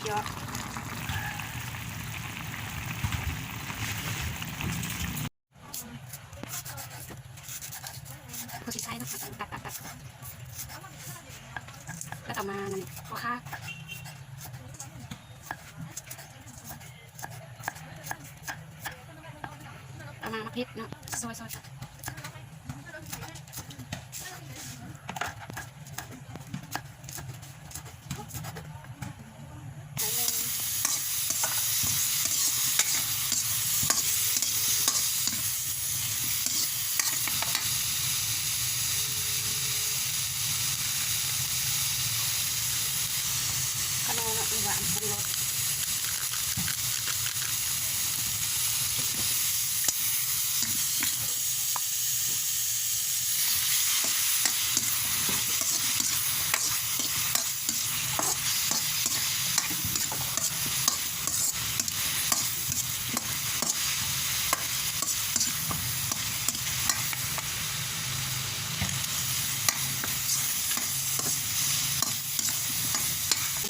ยอดผู้ชิดใช้นะคะตัดแล้วต่อมาพอค่ะเอามาพริกเนาะซอยขนมเนาะหวานปรุงรส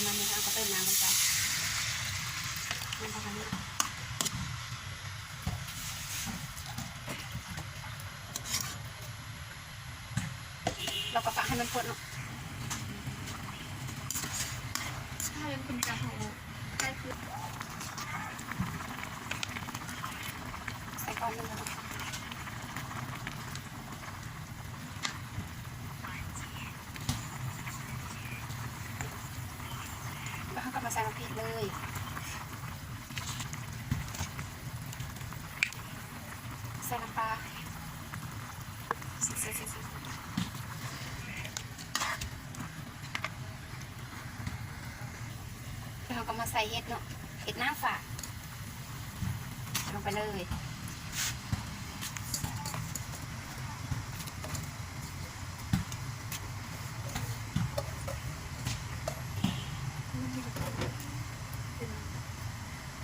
มันนี่ค่ะก็เติมน้ำลงไปมันประมาณนี้เราก็ปะให้มันข้นเนาะถ้าเป็นกะเพราใส่คือใส่ก้อนนึงแล้วเขาก็มาใส่มะพริกเลยใส่น้ำปลาแล้วเขาก็มาใส่เห็ดเนาะเห็ดหน้าฝาลงไปเลย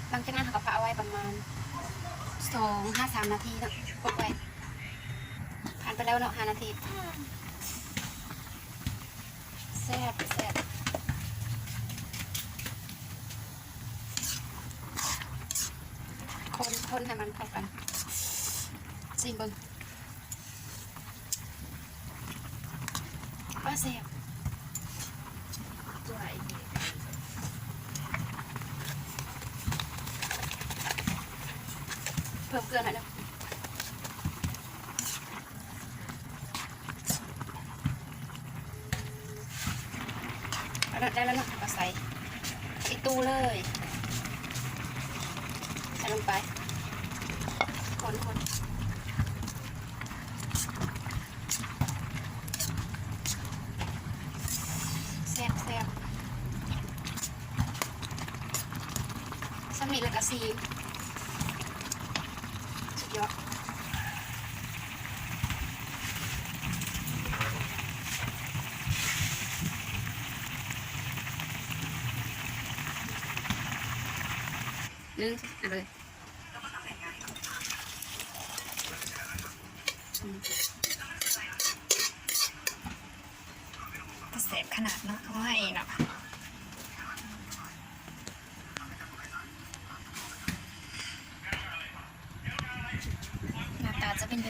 หลังจากนั้นเขาก็ปะเอาไว้ประมาณ2-3 นาทีเนาะกดไว้ผ่านไปแล้วเนาะ5 นาทีแซ่บคนให้มันเข้ากันชิมเบิ้งแซ่บเพิ่มเกลือหน่อยนะได้แล้วเนาะก็ใส่อีตู้เลยใส่ลงไปคนแซ่บสมิแล้วก็ซีสุดยอดอะไรก็เสพขนาดเนาะเขาให้เนาะ